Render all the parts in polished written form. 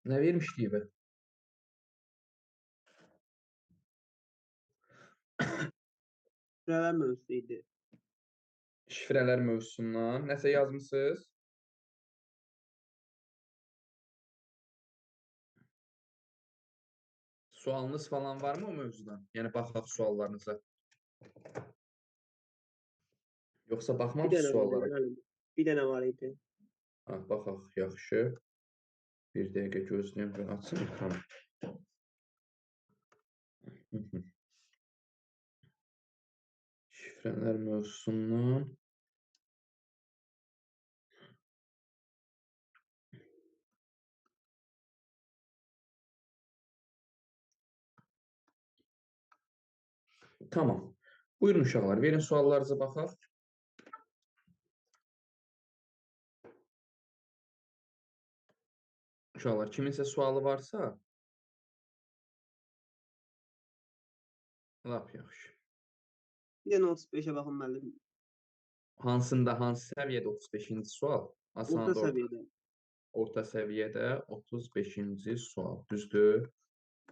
Ne vermişdi be? Şifrələr mövzusu idi. Şifrələr mövzusundan nəsə yazmısınız? Sualınız falan varmı o mövzudan? Yəni baxaq suallarınıza. Yoxsa Bir baxmamısınız dənə var idi, suallara? müəllim. Bir dənə var idi. Ha, baxaq, yaxşı. Bir dəqiqə gözləyim, ben açım ekranı. Hı hı. Şifrələr mövzusundan. Tamam. Buyurun uşaqlar, verin suallarınıza baxaq. Uşaqlar, kiminsə sualı varsa, lap yaxşı. Bir dənə 35-ə baxın müəllim. Hansında, hansı səviyyədə 35-ci sual? Orta Asandır orta. səviyyədə. Orta səviyyədə 35-ci sual. Düzdür?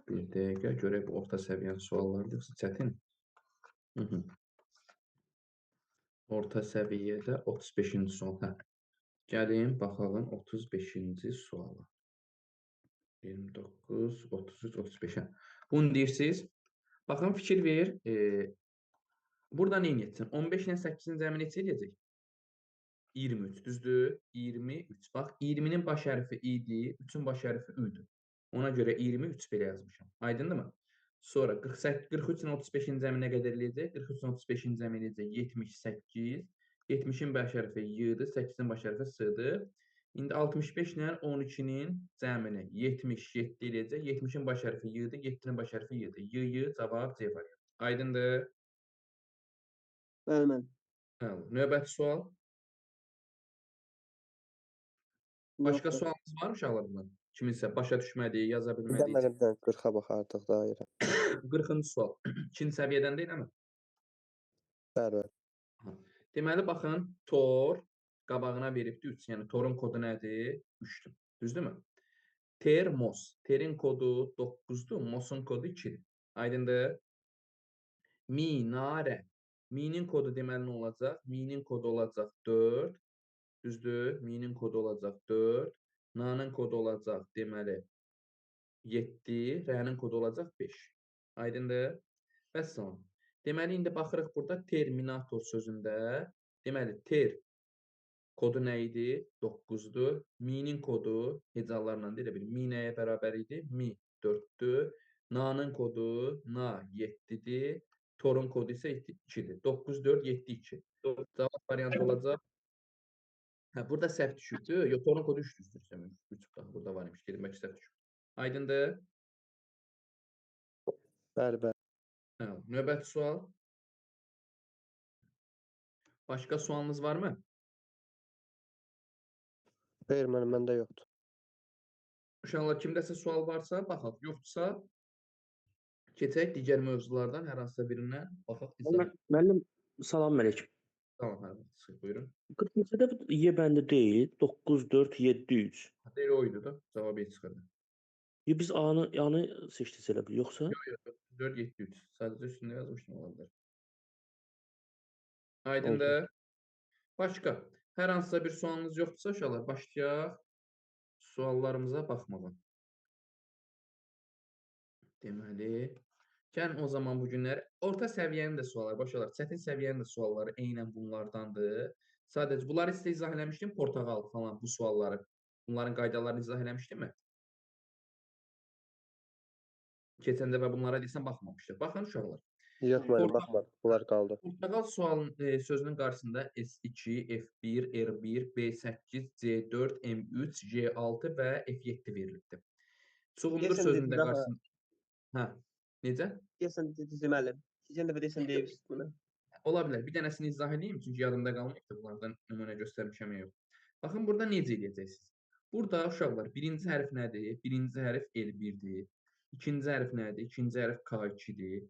Bir dəqiqə görək bu orta səviyyənin suallarıdır, yoxsa çətin? Hı -hı. Orta səviyyədə 35-ci sual. Hə. Gəlin, baxalım 35-ci suala. 29, 33, 35-ə. Bunu deyirsiniz. Baxın, fikir ver. Burada nə edəcəksən? 15 ilə 8-in cəmi neçə edəcək? 23, düzdür? 23. Bax, 20-nin baş hərfi idi, 3-ün baş hərfi üdür. Ona görə 23 belə yazmışam. Aydındırmı? Sonra 48, 43 ilə 35-in cəmi nə qədər eləyəcək? 43 ilə 35-in cəmi eləyəcək 78. 70-in baş hərfi y-dır, 8-in baş hərfi s-dır. İndi 65 ilə 12-nin cəmini 77 eləyəcək. 70-in baş hərfi y-dır, 7-nin baş hərfi y-dır. Y, cavab C variantı. Aydındır? Bəli, müəllim. Bəli. Növbəti sual. Başqa Yoxdur. sualınız var mı uşaqlar bundan? Kiminsə başa düşmədiyi, yaza Bir də bilmədiyi. mənə bir dənə 40-a baxardıq dairə. 40-cı sual. İkinci səviyyədən deyil mi? Bəli, bəli. Aha. Deməli, baxın, tor qabağına veribdir 3. Yəni, torun kodu nədir? 3-dür. Düzdürmü? Termos. Terin kodu 9-dur, mosun kodu 2-dir. Aydındır? Minarə. Minin kodu deməli nə olacaq? Minin kodu olacaq 4. Düzdür? Minin kodu olacaq 4. Nanın kodu olacaq deməli 7, rənin kodu olacaq 5. Aydındır? Vəssalam. Deməli, indi baxırıq burada terminator sözündə. Deməli, ter kodu nə idi? 9-dur. Minin kodu hecalarla deyə bilir. Mi nəyə bərabər idi? Mi 4-dür. Nanın kodu na 7-dir. Torun kodu isə 2-dir. 9, 4, 7, 2. Cavab variantı olacaq. Hə, burada səhv düşübdür. Yox, torun kodu 3-dür. 3 bax, burada var imiş. Dedim, bəlkə səhv düşüb. Aydındır? Bəli, bəli. Hə, növbəti sual. Başqa sualınız varmı? Xeyr, müəllim, məndə yoxdur. Uşaqlar, kimdəsə sual varsa, baxaq. Yoxdursa, keçək digər mövzulardan hər hansısa birindən. Baxaq, izah. Müəllim, salam əleykum. Tamam, hə, çıxır, buyurun. 42-də Y bəndi deyil, 9, 4, 7, 3. Deyir oydu da, cavabı çıxırdı. Biz A-nı seçdiniz elə bil, yoxsa? Yox, yox, 4, 7, 3. Sadəcə üstündə yazmışdım olabilir. Oldu. Aydındır. Başqa. Hər hansısa bir sualınız yoxdursa, uşaqlar, başlayaq suallarımıza baxmağa. Deməli, gəlin o zaman bu günlər orta səviyyənin də sualları, başlayaq. Çətin səviyyənin də sualları eynən bunlardandır. Sadəcə bunları sizə izah eləmişdim, portağal falan bu sualları. Bunların qaydalarını izah eləmişdimmi? Keçən dəfə bunlara deyəsən baxmamışdıq. Baxın uşaqlar. Yox, müəllim, Portağal, baxmadım. Bunlar qaldı. portağal sözünün qarşısında S2, F1, R1, B8, C4, M3, J6 və F7 verilibdir. Çuğundur Deyəsən sözünün də dediniz axı. qarşısında. Hə, necə? Deyəsən dediniz müəllim. Keçən dəfə deyəsən deyirsiniz bunu. Ola bilər. Bir dənəsini izah edeyim, çünki yadımda qalmayıbdır. Bunlardan nümunə göstərmişəm ya yox. Baxın, burada necə edəcəksiniz? Burada uşaqlar, birinci hərf nədir? Birinci hərf L1-dir. İkinci hərf nədir? İkinci hərf K2-dir.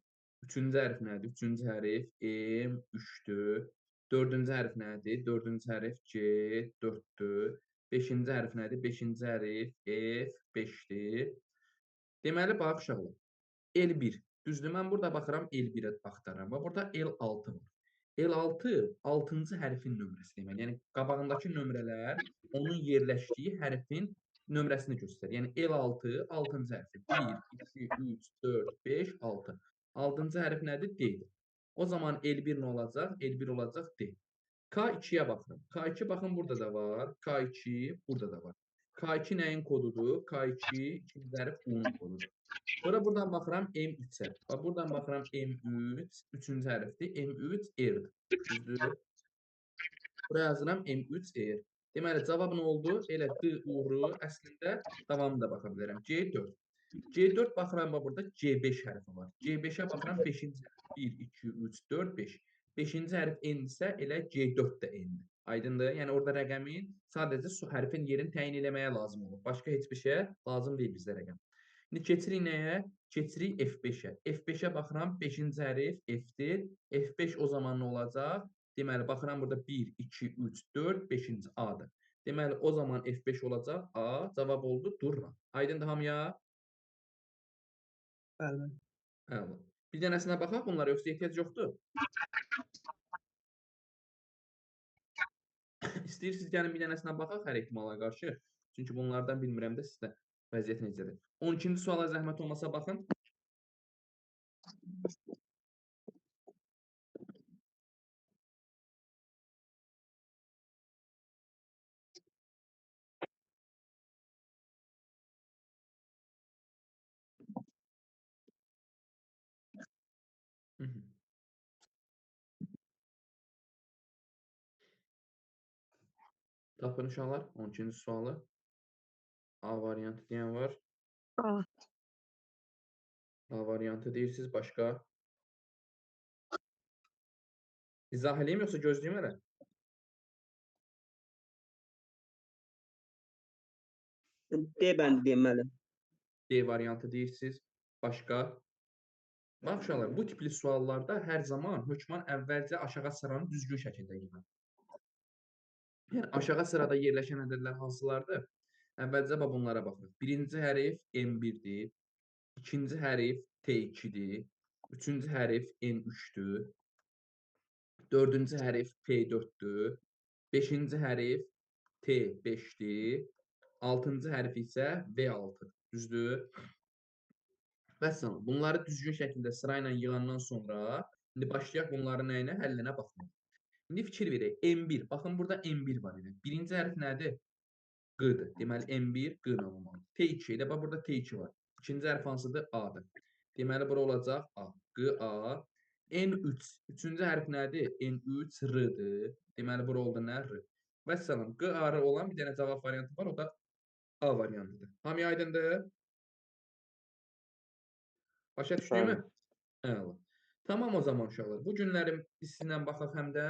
Üçüncü hərf nədir? Üçüncü hərf M3-dür. Dördüncü hərf nədir? Dördüncü hərf C4-dür. 5-ci hərf nədir? 5-ci hərf F5-dir. Deməli, bax uşaqlar, L1. Düzdür, mən burada baxıram, L1-ə axtarıram. Və burada L6 var. L6 6-cı hərfin nömrəsi demək. Yəni, qabağındakı nömrələr onun yerləşdiyi hərfin nömrəsini göstərir. Yəni, L6 6-cı hərfi. 1, 2, 3, 4, 5, 6. 6-cı hərf nədir? D-dir. O zaman L1 nə olacaq? L1 olacaq D. K2-yə baxın. K2 baxın burada da var. K2 burada da var. K2 nəyin kodudur? K2 ikinci hərf U-nun kodudur. Sonra buradan baxıram M3-ə. Bax, buradan baxıram M3, üçüncü hərfdir. M3 R-dir. Düzdür? Buraya yazıram M3R. Deməli, cavab nə oldu? Elə D, U, R əslində davamını da baxa bilərəm. C4. C4 baxıram, bax, burada C5 hərfi var. C5-ə baxıram 5-ci hərf. 1, 2, 3, 4, 5. 5-ci hərf N-dirsə, elə C4 də N-dir. Aydındır? Yəni, orada rəqəmin sadəcə hərfin yerini təyin eləməyə lazım olur. Başqa heç bir şeyə lazım deyil bizdə rəqəm. İndi keçirik nəyə? Keçirik F5-ə. F5-ə baxıram, 5-ci hərf F-dir. F5 o zaman nə olacaq? Deməli, baxıram burada 1, 2, 3, 4, 5-ci A-dır. Deməli, o zaman F5 olacaq A. Cavab oldu Durna. Aydındır hamıya? Bəli. Əla. Bir dənəsinə baxaq bunlara, yoxsa ehtiyac yoxdur? İstəyirsiniz gəlin bir dənəsinə baxaq hər ehtimala qarşı. Çünki bunlardan bilmirəm də sizdə vəziyyət necədir. 12-ci suala zəhmət olmasa baxın. Tapın uşaqlar 12-ci sualı. A variantı deyən var. A. A variantı deyirsiniz, başqa? İzah eləyim, yoxsa gözləyim hələ? D bəndi deyim müəllim. D variantı deyirsiniz, başqa? Bax uşaqlar, bu tipli suallarda hər zaman hökman əvvəlcə aşağı sıranı düzgün şəkildə yığın. Yəni, aşağı sırada yerləşən ədədlər hansılardır? Əvvəlcə bunlara baxırıq. Birinci hərf M1-dir. İkinci hərf T2-dir. Üçüncü hərf N3-dür. Dördüncü hərf P4-dür. Beşinci hərf T5-dir. Altıncı hərf isə V6-dır. Düzdür? Vəssalam. Bunları düzgün şəkildə sırayla yığandan sonra indi başlayaq bunların nəyinə? Həllinə baxmaq. İndi fikir verək. M1. Baxın, burada M1 var idi. Birinci hərf nədir? Q'dır. Deməli, M1 Q'la olmalıdır. T2 ilə, bax, burada T2 var. İkinci hərf hansıdır? A'dır. Deməli, bura olacaq A. Q, A. N3. Üçüncü hərf nədir? N3 R-dır. Deməli, bura oldu nə? R. Vəssalam. Q, A, R olan bir dənə cavab variantı var. O da A variantıdır. Hamıya aydındır? Başa düşdüyümü? Əla. Tamam o zaman uşaqlar. Bu günlərim sizinlə baxaq həm də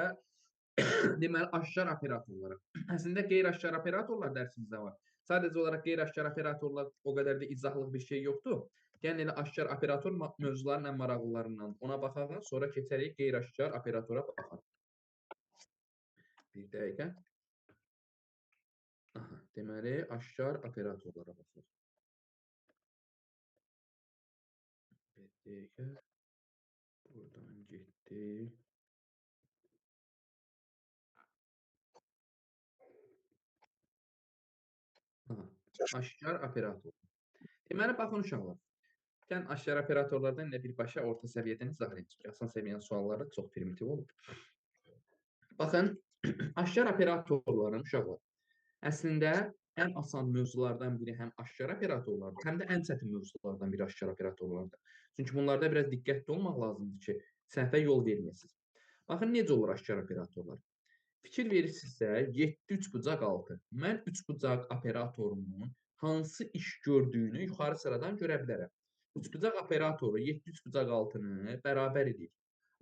deməli aşkar operatorlara. Əslində qeyri-aşkar operatorlar dərsimizdə var. Sadəcə olaraq qeyri-aşkar operatorlar o qədər də izahlıq bir şey yoxdur. Gəlin elə aşkar operator mövzuların ən maraqlılarından ona baxaq, sonra keçərik qeyri-aşkar operatora baxaq. Bir dəqiqə. Aha, deməli aşkar operatorlara baxaq. Bir dəqiqə. Buradan getdi. Aha, aşkar operator. Deməli, baxın uşaqlar. Gəlin aşkar operatorlardan elə birbaşa orta səviyyədən izah edəcək. Asan səviyyənin sualları çox primitiv olur. Baxın, aşkar operatorların uşaqlar əslində ən asan mövzulardan biri həm aşkar operatorlardır, həm də ən çətin mövzulardan biri aşkar operatorlardır. Çünki bunlarda biraz diqqətli olmaq lazımdır ki, səhvə yol verməyəsiniz. Baxın, necə olur aşkar operatorlar? Fikir verirsinizsə, 7 üçbucaq 6. Mən üçbucaq operatorunun hansı iş gördüyünü yuxarı sıradan görə bilərəm. Üçbucaq operatoru 7 üçbucaq 6-nı bərabər edir.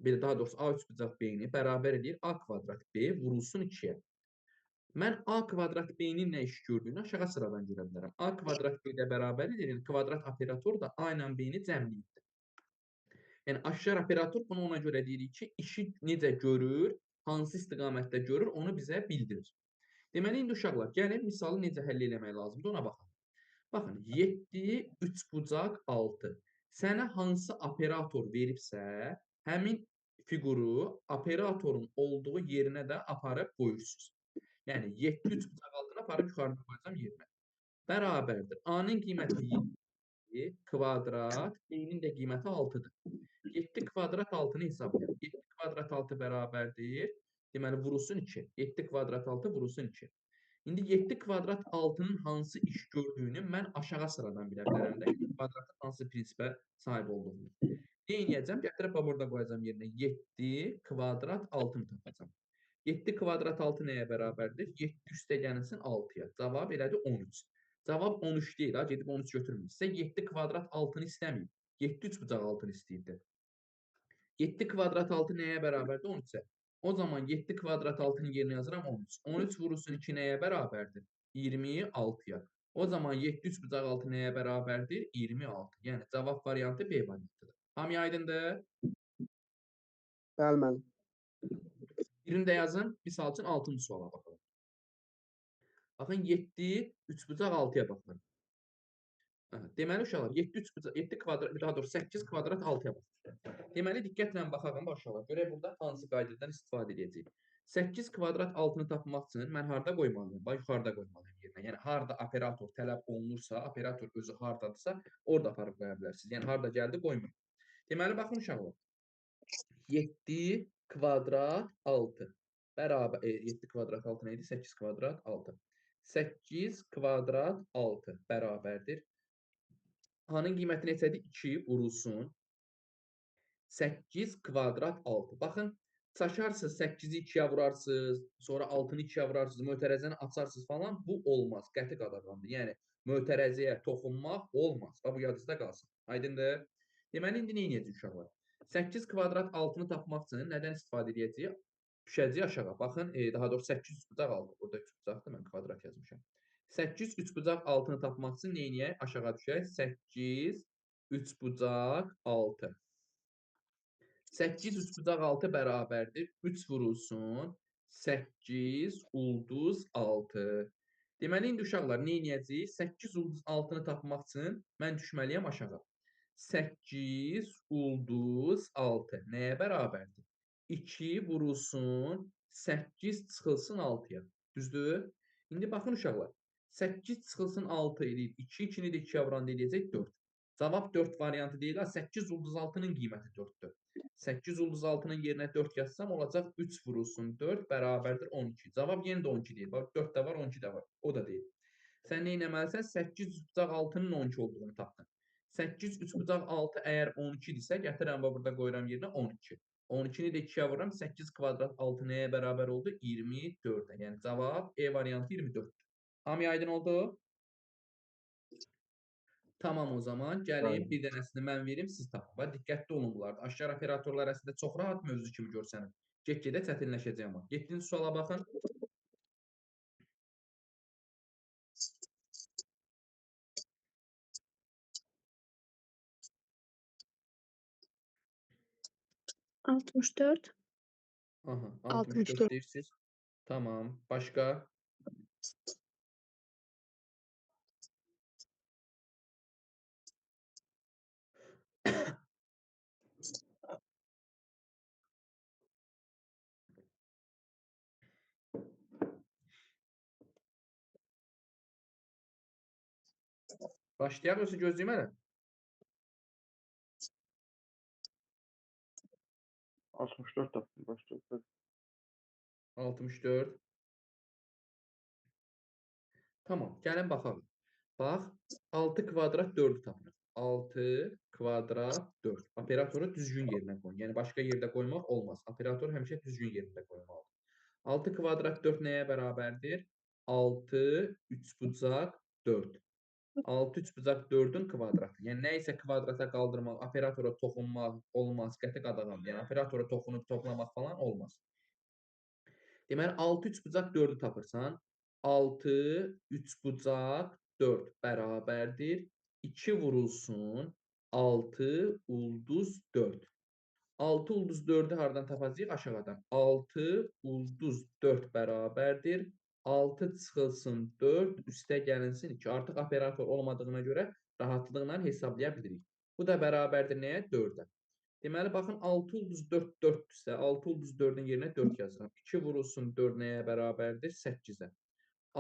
Daha doğrusu A üçbucaq B-ni bərabər edir A kvadrat B vurulsun 2-yə. Mən A kvadrat B-nin nə iş gördüyünü aşağı sıradan görə bilərəm. A kvadrat B ilə bərabər edir. Yəni, kvadrat operator da A ilə B-ni cəmliyibdir. Yəni, aşkar operator bunu ona görə deyirik ki, işi necə görür, hansı istiqamətdə görür, onu bizə bildirir. Deməli, indi uşaqlar, gəlin misalı necə həll eləmək lazımdır, ona baxın. Baxın, 7, 3 bucaq 6. Sənə hansı operator veribsə, həmin fiquru operatorun olduğu yerinə də aparıb qoyursunuz. Yəni, 7, 3 bucaq 6-nı aparıb yuxarıda qoyacam yerinə. Bərabərdir. A-nın qiyməti 7 kvadrat, B-nin də qiyməti 6-dır. 7 kvadrat 6-nı hesablayaq. 7 kvadrat 6 bərabərdir. Deməli, vurulsun 2. 7 kvadrat 6 vurulsun 2. İndi 7 kvadrat 6-nın hansı iş gördüyünü mən aşağı sıradan bilə bilərəm də. 7 kvadratın hansı prinsipə sahib olduğunu. Ne edəcəm? Gətirib burada qoyacam yerinə. 7 kvadrat 6-nı tapacam. 7 kvadrat 6 nəyə bərabərdir? 7 üstəgənilsin 6-ya. Cavab elədi 13. Cavab 13 deyil, ha, gedib 13 götürmür. Sizə 7 kvadrat 6-nı istəməyib. 7 3 bucaq 6-nı istəyirdi. 7 kvadrat 6 nəyə bərabərdir? 13-ə. O zaman 7 kvadrat 6-nın yerinə yazıram 13. 13 vurulsun 2 nəyə bərabərdir? 26-ya. O zaman 7 3 bucaq 6 nəyə bərabərdir? 26. Yəni cavab variantı B variantıdır. Hamıya aydındır? Bəli, müəllim. Birini də yazın. Misal üçün 6-cı suala baxalım. Baxın 7 3 bucaq 6-ya baxın. Deməli uşaqlar 7 3 bucaq 7 kvadrat, daha doğrusu 8 kvadrat 6-ya baxın. Deməli diqqətlə baxaq uşaqlar. Görək burada hansı qaydadan istifadə edəcəyik. 8 kvadrat 6-nı tapmaq üçün mən harda qoymalıyam? Bax yuxarıda qoymalıyam yerinə. Yəni harda operator tələb olunursa, operator özü hardadırsa, orada aparıb qoya bilərsiniz. Yəni harda gəldi qoymayın. Deməli baxın uşaqlar. 7 kvadrat 6 bərabər 7 kvadrat 6 nə idi? 8 kvadrat 6. 8 kvadrat 6 bərabərdir. A-nın qiyməti neçədir? 2 vurulsun. 8 kvadrat 6. Baxın, çaşarsınız 8-i 2-yə vurarsınız, sonra 6-nı 2-yə vurarsınız, mötərəzəni açarsınız falan. Bu olmaz. Qəti qadağandır. Yəni, mötərəziyə toxunmaq olmaz. Bu yadınızda qalsın. Aydındır? Deməli, indi nə edəcəyik uşaqlar? 8 kvadrat 6-nı tapmaq üçün nədən istifadə edəcəyik? Düşəcəyik aşağı. Baxın, daha doğrusu 8 3 bucaq 6. Burada 3 bucaqdır, mən kvadrat yazmışam. 8 3 bucaq 6-nı tapmaq üçün nə edək? Aşağı düşək. 8 3 bucaq 6. 8 3 bucaq 6 bərabərdir. 3 vurulsun. 8 ulduz 6. Deməli, indi uşaqlar nə edəcəyik? 8 ulduz 6-nı tapmaq üçün mən düşməliyəm aşağı. 8 ulduz 6 nəyə bərabərdir? 2 vurulsun, 8 çıxılsın 6-ya. Düzdür? İndi baxın uşaqlar. 8 çıxılsın 6 edir. 2, 2-ni də 2-yə vuranda edəcək 4. Cavab 4 variantı deyil. 8 ulduz 6-nın qiyməti 4-dür. 8 ulduz 6-nın yerinə 4 yazsam olacaq 3 vurulsun 4 bərabərdir 12. Cavab yenə də 12 deyil. Bax 4 də var, 12 də var. O da deyil. Sən nə etməlisən? 8 bucaq 6-nın 12 olduğunu tapdın. 8 3 bucaq 6 əgər 12-dirsə, gətirəm və burada qoyuram yerinə 12. 12-ni də 2-yə vururam. 8 kvadrat 6 nəyə bərabər oldu? 24-ə. Yəni cavab E variantı 24-dür. Hamıya aydın oldu? Tamam o zaman. Gəlin bir dənəsini mən verim, siz tapın. Bax diqqətli olun bunlarda. Aşkar operatorlar əslində çox rahat mövzu kimi görsənir. Get-gedə çətinləşəcək amma. 7-ci suala baxın. Aha, 64 deyirsiniz. Tamam. Başqa? Başlayaq yoxsa gözləyim hələ? 64 tapdım. Başladı. 64. Tamam. Gəlin baxalım. Bax, 6 kvadrat 4-ü tapırıq. 6 kvadrat 4. Operatoru düzgün yerinə qoyun. Yəni başqa yerdə qoymaq olmaz. Operator həmişə düzgün yerində qoymalıdır. 6 kvadrat 4 nəyə bərabərdir? 6 3 bucaq 4. 6 3 bucaq 4-ün kvadratı. Yəni nə isə kvadrata qaldırmaq, operatora toxunmaq olmaz. Qəti qadağandır. Yəni operatora toxunub toplamaq falan olmaz. Deməli 6 3 bucaq 4-ü tapırsan, 6 3 bucaq 4 bərabərdir. 2 vurulsun 6 ulduz 4. 6 ulduz 4-ü hardan tapacağıq? Aşağıdan. 6 ulduz 4 bərabərdir. 6 çıxılsın 4 üstə gəlinsin 2. Artıq operator olmadığına görə rahatlıqla hesablaya bilirik. Bu da bərabərdir nəyə? 4-ə. Deməli, baxın 6 ulduz 4 4-dürsə, 6 ulduz 4-ün yerinə 4 yazıram. 2 vurulsun 4 nəyə bərabərdir? 8-ə.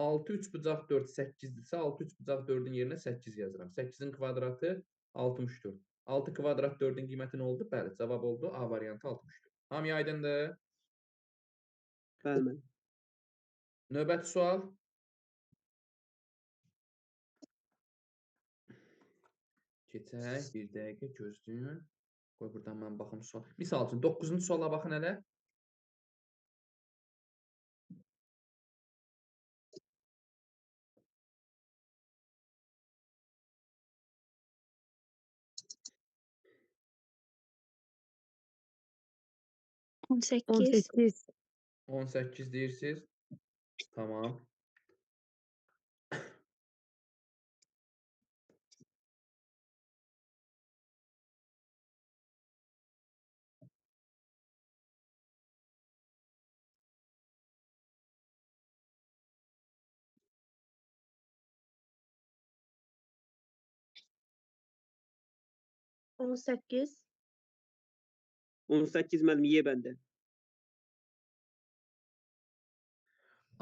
6 3 bucaq 4 8-dirsə, 6 3 bucaq 4-ün yerinə 8 yazıram. 8-in kvadratı 64. 6 kvadrat 4-ün qiyməti nə oldu? Bəli, cavab oldu A variantı 64. Hamıya aydındır? Bəli, müəllim. Növbəti sual. Keçək, bir dəqiqə gözləyin. Qoy buradan mən baxım sual. Misal üçün 9-cu suala baxın hələ. On 18. 18 deyirsiniz. Tamam. On sekiz. 18 müəllim, Y bəndə.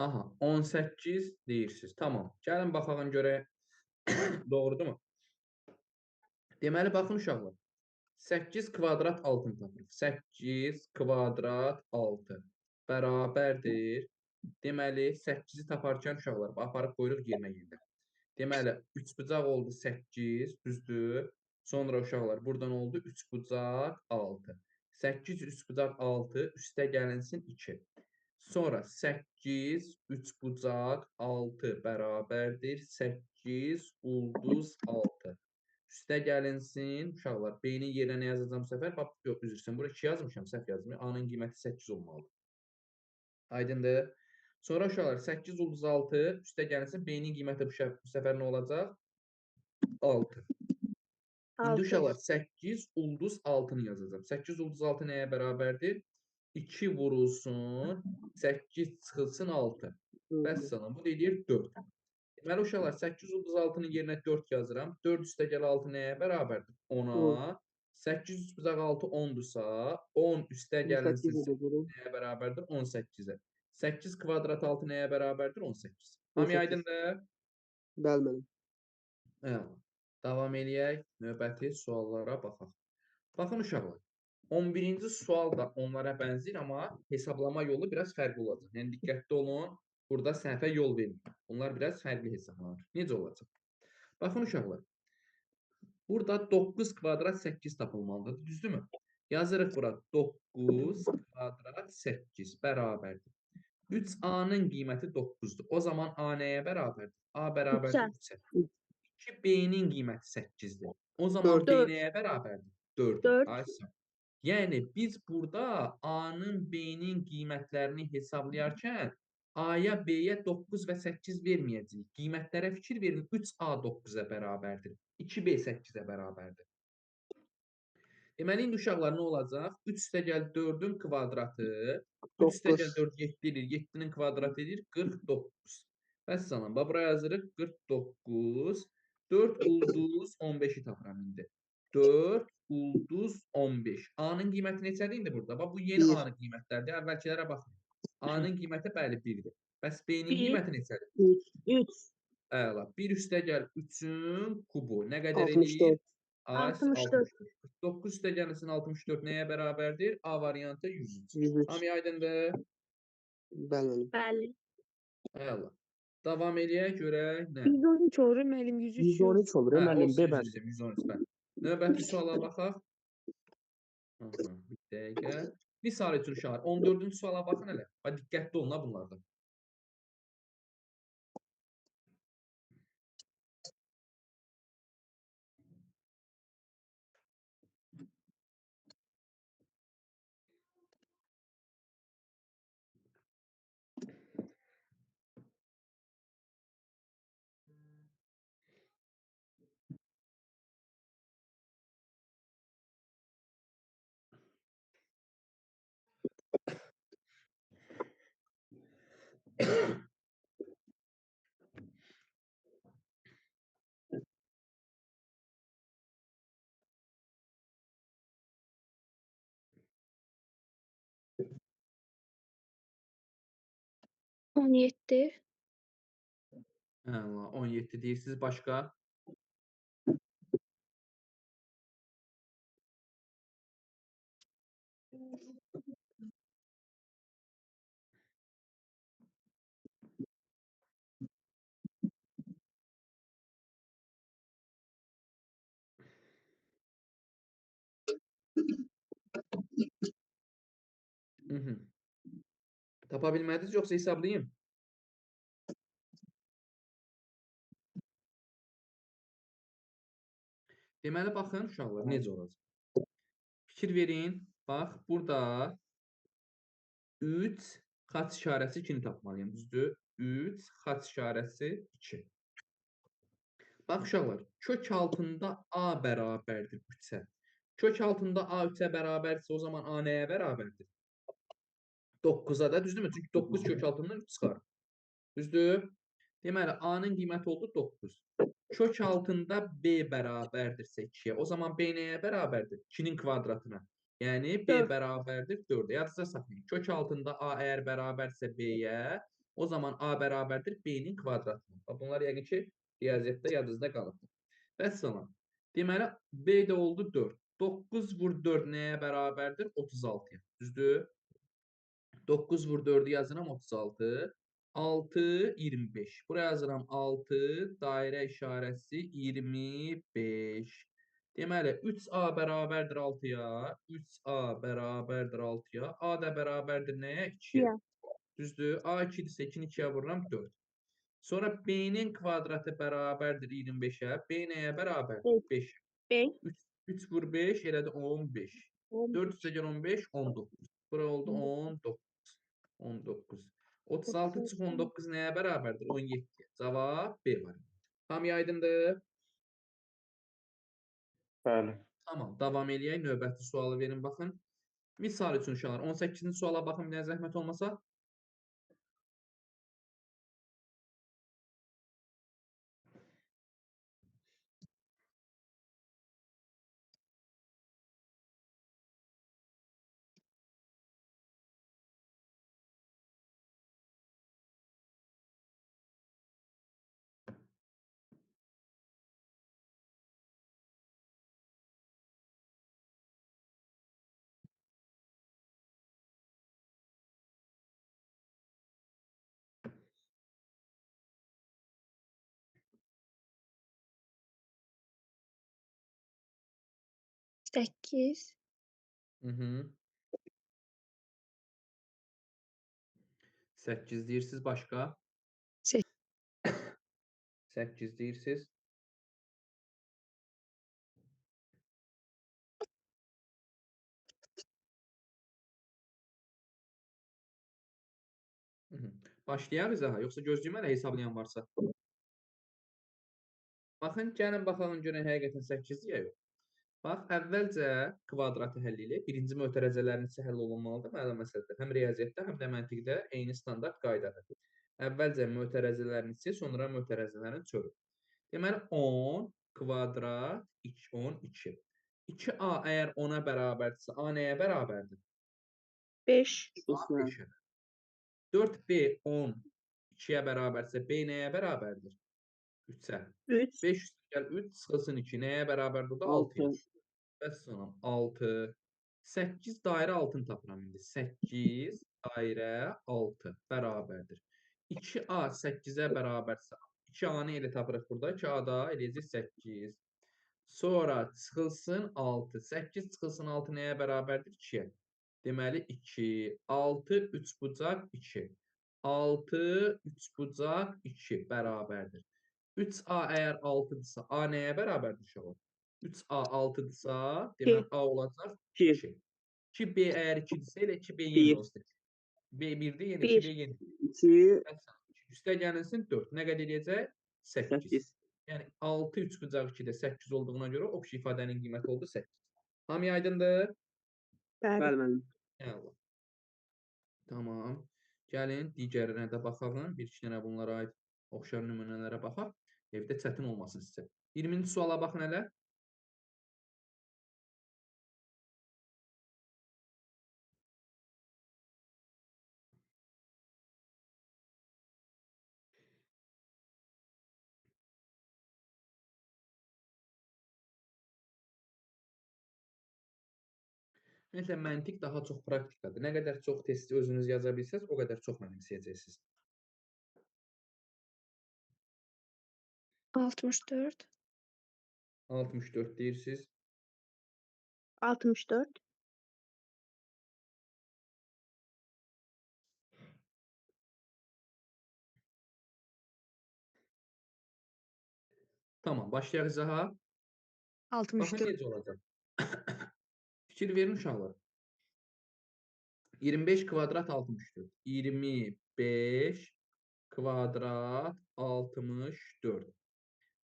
Aha, 18 deyirsiniz. Tamam. Gəlin baxalım görək. Doğrudurmu? Deməli, baxın uşaqlar. 8 kvadrat 6-nı tapırıq. 8 kvadrat 6 bərabərdir. Deməli, 8-i taparkən uşaqlar, aparıb qoyuruq yerinə yerdə. Deməli, 3 bucaq oldu 8, düzdür. Sonra uşaqlar, buradan oldu 3 bucaq 6. 8 3 bucaq 6 üstə gəlinsin 2. Sonra 8 3 bucaq 6 bərabərdir 8 ulduz 6. Üstə gəlinsin uşaqlar. B-nin yerinə nə yazacağam bu səfər? Bax, yox, üzr istəyirəm. Bura 2 yazmışam, səhv yazmışam. A-nın qiyməti 8 olmalıdır. Aydındır. Sonra uşaqlar 8 ulduz 6 üstə gəlinsin. B-nin qiyməti bu səfər nə olacaq? 6. İndi Altı. uşaqlar 8 ulduz 6-nı yazacağam. 8 ulduz 6 nəyə bərabərdir? 2 vurulsun 8 çıxılsın 6. Vəssalam. Bu deyir 4. Deməli uşaqlar 8 ulduz 6-nın yerinə 4 yazıram. 4 üstə gəl 6 nəyə bərabərdir? 10-a. 8 üst bucaq 6 10-dursa, 10 üstə gəlinsin 8 nəyə bərabərdir? 18-ə. 8 kvadrat 6 nəyə bərabərdir? 18. Hamıya aydındır? Bəli, müəllim. Əla. Davam eləyək. Növbəti suallara baxaq. Baxın uşaqlar. 11-ci sual da onlara bənzəyir, amma hesablama yolu biraz fərqli olacaq. Yəni diqqətli olun. Burada səhvə yol verməyin. Bunlar biraz fərqli hesablanır. Necə olacaq? Baxın uşaqlar. Burada 9 kvadrat 8 tapılmalıdır. Düzdürmü? Yazırıq bura 9 kvadrat 8 bərabərdir. 3A-nın qiyməti 9-dur. O zaman A nəyə bərabərdir? A bərabərdir 3-ə. 2B-nin qiyməti 8-dir. O zaman B Dörd. nəyə bərabərdir? 4-ə. Dörd. Aysa. Yəni biz burada A-nın B-nin qiymətlərini hesablayarkən A-ya, B-yə 9 və 8 verməyəcəyik. Qiymətlərə fikir verin. 3A 9-a bərabərdir. 2B 8-ə bərabərdir. Deməli, indi uşaqlar nə olacaq? 3 üstə gəl 4-ün kvadratı. 3 üstə gəl 4 7 edir. 7-nin kvadratı edir 49. Vəssalam. Bura yazırıq 49. 4 ulduz 15-i tapıram indi. 4 ulduz 15. A-nın qiyməti neçədir indi burada? Bax, bu yeni Bir. A-nın qiymətləridir. Əvvəlkilərə baxın. A-nın qiyməti bəli 1-dir. Bəs B-nin Bir. qiyməti neçədir? 3. Əla. 1 üstə gəl 3-ün kubu. Nə qədər 64. eləyir? Ay, 64. 9 üstə gəlsin 64 nəyə bərabərdir? A variantı 103. 103. Hamıya aydındır? Bəli, müəllim. Bəli. Əla. Davam eləyək görək nə? 113 olur müəllim, 103 yox. 113 olur, müəllim. olsun, B üzr bəndə. istəyirəm, 113 bəli. Növbəti suala baxaq. Aha, bir dəqiqə. Misal üçün uşaqlar, 14-cü suala baxın hələ. Bax, diqqətli olun ha bunlarda. 17. Əla, 17 deyirsiniz. Başqa? Mhm. Tapa bilmədiniz, yoxsa hesablayayım? Deməli, baxın uşaqlar, necə olacaq? Fikir verin. Bax, burada 3 xaç işarəsi 2-ni tapmalıyım, düzdür? 3 xaç işarəsi 2. Bax uşaqlar, kök altında A bərabərdir 3-ə. Kök altında A 3-ə bərabərdirsə, o zaman A nəyə bərabərdir? 9-a da, düzdürmü? Çünki 9 kök altından 3 çıxar. Düzdür? Deməli, A-nın qiyməti oldu 9. Kök altında B bərabərdirsə 2-yə, o zaman B nəyə bərabərdir? 2-nin kvadratına. Yəni, B Dörd. bərabərdir 4-ə. Yadınızda saxlayın. Kök altında A əgər bərabərdirsə B-yə, o zaman A bərabərdir B-nin kvadratına. Bunlar yəqin ki, riyaziyyatda yadınızda qalıbdır. Vəssalam. Deməli, B də oldu 4. 9 vur 4 nəyə bərabərdir? 36-ya. Düzdür? 9 vur 4'ü yazıram 36. 6, 25. Buraya yazıram 6, dairə işarəsi 25. Deməli, 3A bərabərdir 6-ya. 3A bərabərdir 6-ya. A da bərabərdir nəyə? 2-yə. Düzdür? A 2-dirsə 2-ni 2-yə vururam 4. Sonra B-nin kvadratı bərabərdir 25-ə. B nəyə bərabərdir? 5. 5. 3 vur 5 elədi 15. 4 üstəgəl 15, 19. Bura oldu 19. 19. 36 çıx 19 nəyə bərabərdir? 17. Cavab B variantı. Hamıya aydındır? Bəli. Tamam, davam eləyək. Növbəti sualı verin baxın. Misal üçün uşaqlar, 18-ci suala baxın, bir dənə zəhmət olmasa. Sekiz. Hı -hı. 8 deyirsiniz, başqa? 8 deyirsiniz. Hı -hı. Başlayarız daha, yoxsa gözləyim hələ hesablayan varsa? Baxın, gəlin baxalım görək həqiqətən 8-dir ya yox. Bax, əvvəlcə kvadratı həll eləyək. Birinci mötərizələrin isə həll olunmalıdır. Məlum məsələdir. Həm riyaziyyatda, həm də məntiqdə eyni standart qaydadır. Əvvəlcə mötərizələrin içi, sonra mötərizələrin çörü. Deməli, 10 kvadrat 12. 2A əgər 10-a bərabərdirsə, A nəyə bərabərdir? 5. A 5-ə. 4B 10 2-yə bərabərsə, B nəyə bərabərdir? 3-ə. 3. 5 üstəgəl 3 çıxılsın 2. Nəyə bərabərdir? 6-ya. 6. Vəssalam, 6. 8 dairə 6-nı tapıram indi. 8 dairə 6 bərabərdir. 2A 8-ə bərabərsə, 2A-nı elə tapırıq burada. 2A da eləyəcək 8. Sonra çıxılsın 6. 8 çıxılsın 6 nəyə bərabərdir? 2-yə. Deməli 2. 6, 3 bucaq 2. 6, 3 bucaq 2 bərabərdir. 3A əgər 6-dırsa, A nəyə bərabərdir uşaqlar? 3A 6-dırsa, deməli A olacaq 2. 2. 2B əgər 2-dirsə, elə 2B yeni 1. olsun. B 1-dir, yenə 1. 2B yeni. 2. Üstə gəlirsin 4. Nə qədər eləyəcək? 8. 8. Yəni 6 3 bucaq 2-də 8 olduğuna görə oxşu ifadənin qiyməti oldu 8. Hamıya aydındır? Bəli. Bəli müəllim. Əla. Tamam. Gəlin digərinə də baxalım. Bir-iki dənə bunlara aid oxşar nümunələrə baxaq. Evdə çətin olmasın sizə. 20-ci suala baxın hələ. Ümumiyyətlə, məntiq daha çox praktikadır. Nə qədər çox testi özünüz yaza bilsəz, o qədər çox mənimsəyəcəksiniz. 64. 64 deyirsiniz. 64. Tamam, başlayaq izaha. Baxın 64. necə olacaq. Fikir verin uşaqlar. 25 kvadrat 64. 25 kvadrat 64.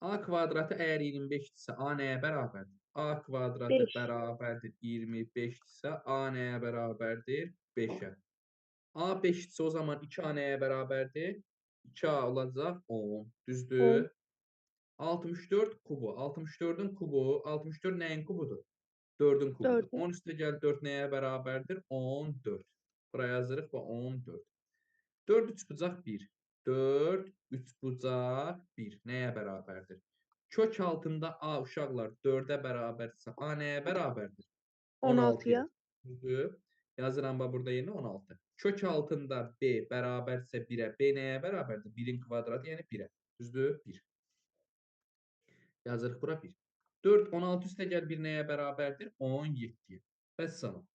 A kvadratı əgər 25-dirsə, A nəyə bərabərdir? A kvadratı 5. bərabərdir 25-dirsə, A nəyə bərabərdir? 5-ə. A 5-dirsə, o zaman 2A nəyə bərabərdir? 2A olacaq 10. 10. Düzdür? 64 kubu. 64-ün kubu. 64 nəyin kubudur? 4-ün kubudur. 4. 10 üstə gəl 4 nəyə bərabərdir? 14. Buraya yazırıq və 14. 4 3 bucaq 1. 4 3 bucaq 1 nəyə bərabərdir? Kök altında A uşaqlar 4-ə bərabərdirsə, A nəyə bərabərdir? 16-ya. 16'ya. Düzdür? Yazıram bax burada yerinə 16. Kök altında B bərabərdirsə 1-ə, B nəyə bərabərdir? 1-in kvadratı, yəni 1-ə. Düzdür? 1. Yazırıq bura 1. 4 16 üstə gəl 1 nəyə bərabərdir? 17-yə. Vəssalam.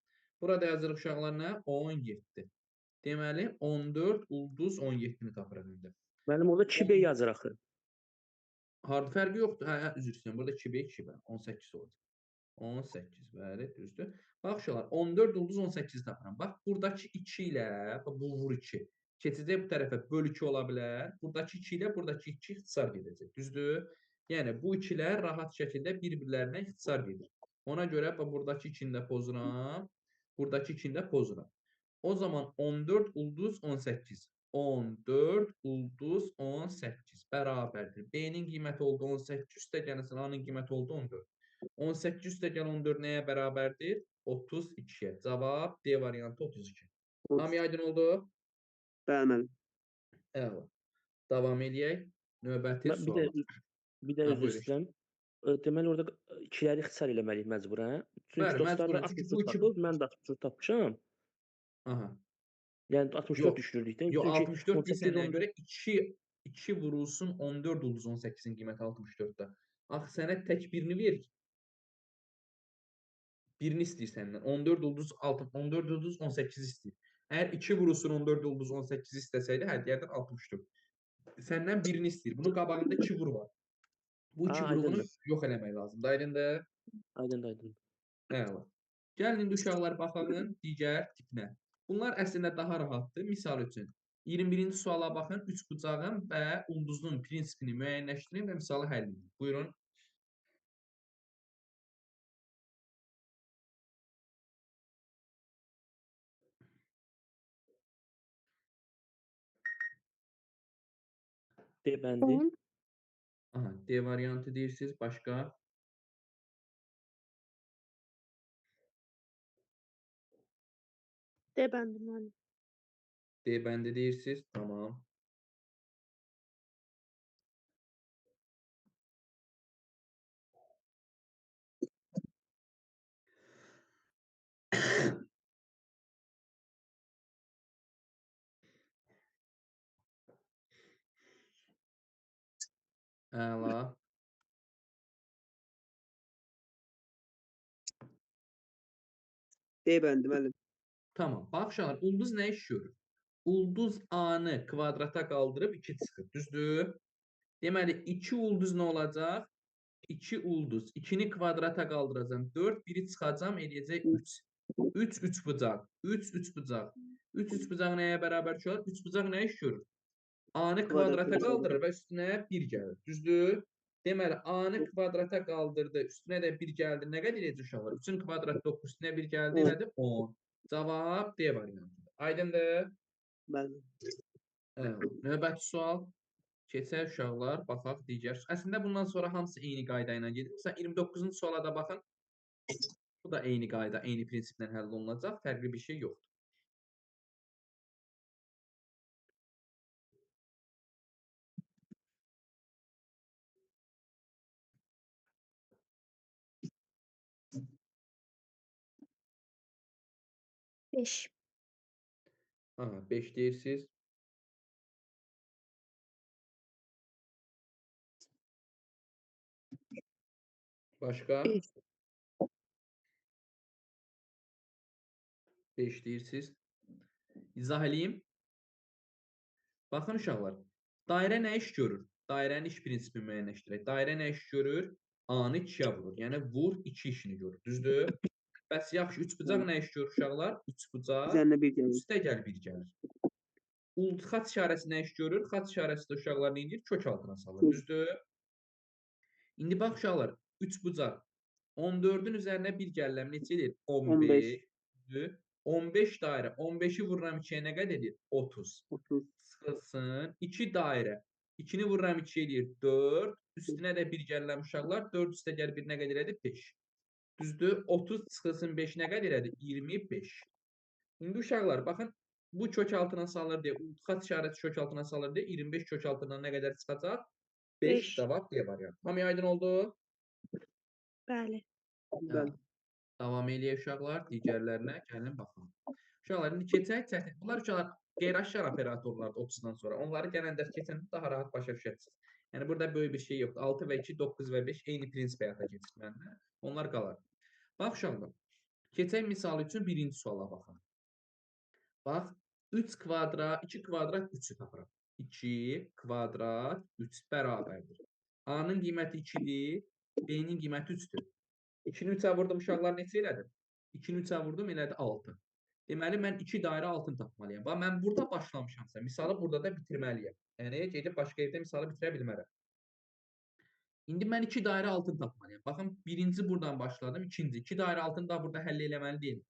Burada yazırıq uşaqlar nə? 17. Deməli 14 ulduz 17-ni tapırıq indi. Müəllim orada 2B yazır axı. Harda fərqi yoxdur. Hə, üzr istəyirəm. Burada 2B 2B 18 olacaq. 18, bəli, düzdür. Bax uşaqlar, 14 ulduz 18 tapıram. Bax, buradakı 2 ilə, bu vur 2. Keçəcək bu tərəfə böl 2 ola bilər. Buradakı 2 ilə buradakı 2 ixtisar gedəcək. Düzdür? Yəni, bu 2-lər rahat şəkildə bir-birlərinə ixtisar gedir. Ona görə buradakı 2-ni də pozuram. Buradakı 2-ni də pozuram. O zaman 14 ulduz 18. 14 ulduz 18 bərabərdir. B-nin qiyməti oldu 18, üstə gəlsin A-nın qiyməti oldu 14. 18 üstə gəl 14 nəyə bərabərdir? 32-yə. Cavab D variantı 32. Hamıya aydın oldu? Bəli müəllim. Əla. Davam edək. Növbəti Bir də suala. bir də Hə, üzr buyurun. istəyirəm. Deməli orada ikiləri ixtisar eləməliyik məcburən. Çünki Bəli, dostlar da məcburən. Çünki 64 bu iki... tapıb, mən də 64 tapmışam. Aha. Yəni 64 Yox. düşünürdük də. Yox, Çünki 64 18 desənəyə 14 görə 2 vurulsun 14 ulduz 18-in qiyməti 64-də. Axı sənə tək birini verir. Birini istəyir səndən. 14 ulduz 14 ulduz 18 istəyir. Əgər 2 vurulsun 14 ulduz 18 istəsəydi, hə, deyərdin 64. Səndən birini istəyir. Bunun qabağında 2 vur var. Bu 2 vurğunu aydındır. yox eləmək lazımdır. Aydındır? Aydın. Əla. Gəlin indi uşaqlar baxın digər tipinə. Bunlar əslində daha rahatdır. Misal üçün 21-ci suala baxın. Üçbucağın və ulduzun prinsipini müəyyənləşdirin və misalı həll edin. Buyurun. D bəndi. 10. Aha, D variantı deyirsiniz. Başqa? D bəndi müəllim. D bəndi deyirsiniz. Tamam. Əla. D bəndi müəllim. Tamam. Bax uşaqlar, ulduz nə iş görür? Ulduz A-nı kvadrata qaldırıb 2 çıxır. Düzdür? Deməli, 2 ulduz nə olacaq? 2 ulduz. 2-ni kvadrata qaldıracam 4, 1-i çıxacam, eləyəcək 3. 3 üçbucaq. 3 üçbucaq. 3 üçbucaq nəyə bərabər çıxar? 3 bucaq nə iş görür? A-nı Kvadrata kvadrata qaldırır və üstünə 1 gəlir. Düzdür? Deməli, A-nı kvadrata qaldırdı, üstünə də 1 gəldi. Nə qədər edəcək uşaqlar? 3-ün kvadratı 9, üstünə 1 gəldi, 10. elədir? 10. Cavab D variantıdır. Aydındır? Bəli. Növbəti sual. Keçək uşaqlar, baxaq digər. Əslində bundan sonra hamısı eyni qayda ilə gedir. Məsələn, 29-cu suala da baxın. Bu da eyni qayda, eyni prinsiplə həll olunacaq. Fərqli bir şey yoxdur. 5. Aha, 5 deyirsiniz. Başqa? 5. 5 deyirsiniz. İzah eləyim. Baxın uşaqlar. Dairə nə iş görür? Dairənin iş prinsipini müəyyənləşdirək. Dairə nə iş görür? A-nı 2-yə vurur. Yəni vur 2 işini görür. Düzdür? Bəs yaxşı, üçbucaq nə iş görür uşaqlar? Üçbucaq Üzerine bir gelir. üstə gəl bir gəlir. Xat işarəsi nə iş görür? Xat işarəsi də uşaqlar nə edir? Kök altına salır. Kök. Düzdür? İndi bax uşaqlar, üçbucaq 14-ün üzərinə bir gəlirəm neçə edir? 15. 15. Düzdür? 15 dairə. 15-i vururam 2-yə nə qədər edir? 30. 30. Sıxılsın. 2 dairə. 2-ni vururam 2 edir 4. Üstünə də 1 gəlirəm uşaqlar. 4 üstə gəl 1 nə qədər edir? 5. Düzdür? 30 çıxılsın 5 nə qədər edir? 25. İndi uşaqlar baxın. Bu kök altına salır deyə, xat işarəti kök altına salır deyə 25 kök altından nə qədər çıxacaq? 5 5. cavab D variantı. Hamıya aydın oldu? Bəli. Bəli. Davam eləyək uşaqlar. Digərlərinə gəlin baxın. Uşaqlar indi keçək çətin. Bunlar uşaqlar qeyri-aşkar operatorlardır 30-dan sonra. Onları gələn dərs keçəndə daha rahat başa düşərsiniz. Yəni burada böyük bir şey yoxdur. 6 və 2, 9 və 5 eyni prinsip həyata keçirməklə. Onlar qalar. Bax uşaqlar. Keçək misal üçün birinci suala baxın. Bax 3 kvadrat, 2 kvadrat 3-ü tapıram. 2 kvadrat 3 bərabərdir. A-nın qiyməti 2-dir, B-nin qiyməti 3-dür. 2-ni 3-ə vurdum uşaqlar neçə elədim? 2-ni 3-ə vurdum elədi 6. Deməli mən 2 dairə altın tapmalıyam. Bax mən burada başlamışamsa, misalı burada da bitirməliyəm. Yəni gedib başqa yerdə misalı bitirə bilmərəm. İndi mən 2 dairə altın tapmalıyam. Baxın, birinci buradan başladım, ikinci. 2 dairə altını da burada həll eləməli deyil.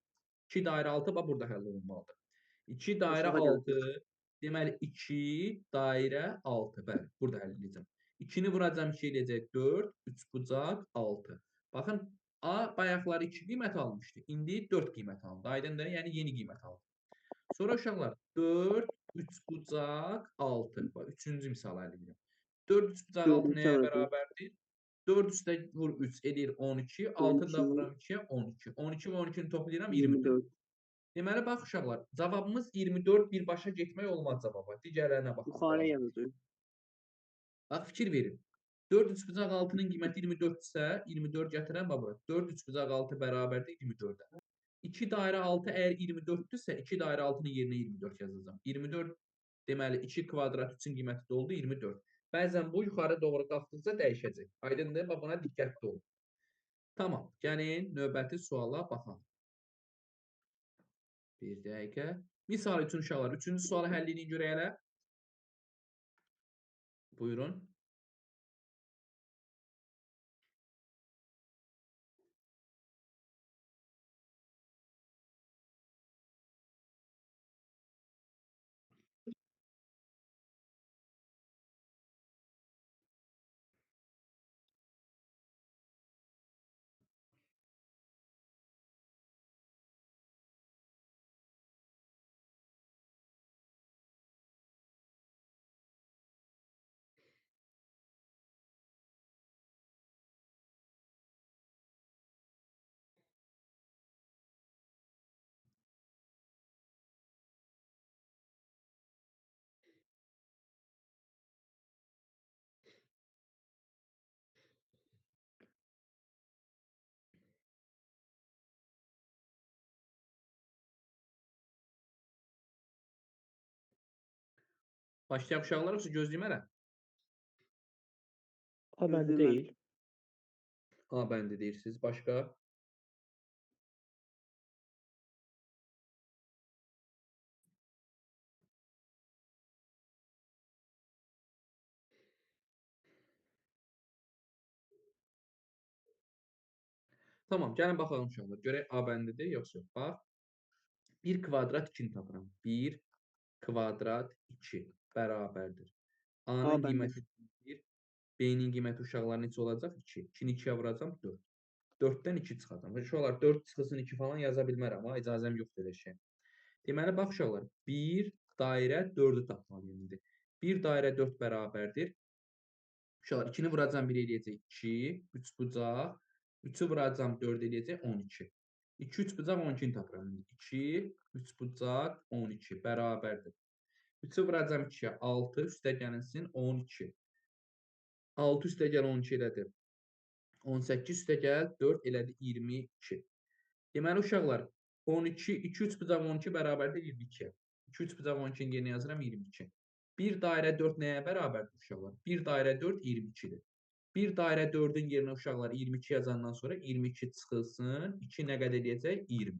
2 dairə altı bax burada həll olunmalıdır. 2 dairə Aşağı 6, deməli 2 dairə 6. Bəli, burada həll edəcəm. 2-ni vuracam 2 eləyəcək 4, 3 bucaq 6. Baxın, A bayaqları 2 qiymət almışdı. İndi 4 qiymət aldı. Aydındır? Yəni yeni qiymət aldı. Sonra uşaqlar 4, 3 bucaq 6. Bax, üçüncü misal əldə edirəm. 4, 3 bucaq 6 nəyə bərabərdir? 4 üstə vur 3 edir 12. 6-nı da vuram 2-yə 12. 12 və 12-ni toplayıram 24. Deməli, bax uşaqlar, cavabımız 24 birbaşa getmək olmaz cavaba. Digərlərinə baxaq. Yukarı yazıyor. Bax, fikir verin. 4 3 bucaq 6-nın qiyməti 24 isə 24 gətirəm bax bura. 4 3 bucaq 6 bərabərdir 24-ə. 2 dairə 6 əgər 24-dürsə 2 dairə 6-nın yerinə 24 yazacağam. 24 deməli 2 kvadrat 3-ün qiyməti də oldu 24. Bəzən bu yuxarı doğru qalxdıqca dəyişəcək. Aydındır? Bax buna diqqətli olun. Tamam. Gəlin növbəti suala baxaq. Bir dəqiqə. Misal üçün uşaqlar 3-cü sualı həll edin görək hələ. Buyurun. Başlayaq uşaqlar, yoxsa gözləyim hələ? A bəndə Gözləyim mən. deyil. A bəndi deyirsiniz. Başqa? Tamam, gəlin baxalım uşaqlar. Görək A bəndidir, yoxsa yox. Bax. 1 kvadrat 2-ni tapıram. 1 kvadrat 2 bərabərdir. A-nın A bəndi. qiyməti 1, B-nin qiyməti uşaqlar neçə olacaq? 2. 2-ni 2-yə vuracam 4. 4-dən 2 çıxacam. Uşaqlar 4 çıxılsın 2 falan yaza bilmərəm, amma icazəm yoxdur elə şey. Deməli, bax uşaqlar, 1 dairə 4-ü tapmalıyım indi. 1 dairə 4 bərabərdir. Uşaqlar, 2-ni vuracam 1 eləyəcək 2, 3 bucaq, 3-ü vuracam 4 eləyəcək 12. 2 3 bucaq 12-ni tapıram. 2 3 bucaq 12 bərabərdir. 3-ü vuracam 2-yə 6 üstə gəlinsin 12. 6 üstə gəl 12 elədir. 18 üstə gəl 4 elədi 22. Deməli uşaqlar 12 2 3 bucaq 12 bərabərdir 22. 2 3 bucaq 12-ni yerinə yazıram 22. 1 dairə 4 nəyə bərabərdir uşaqlar? 1 dairə 4 22-dir. 1 dairə 4-ün yerinə uşaqlar 22 yazandan sonra 22 çıxılsın. 2 nə qədər edəcək? 20.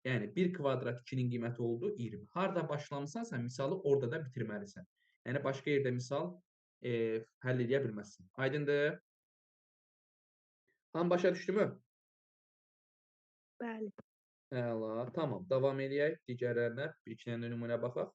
Yəni 1 kvadrat 2-nin qiyməti oldu 20. Harda başlamısansa misalı orada da bitirməlisən. Yəni başqa yerdə misal həll edə bilməzsən. Aydındır? Hamı başa düşdümü? Bəli. Əla, tamam. Davam edək. Digərlərinə bir iki dənə nümunə baxaq.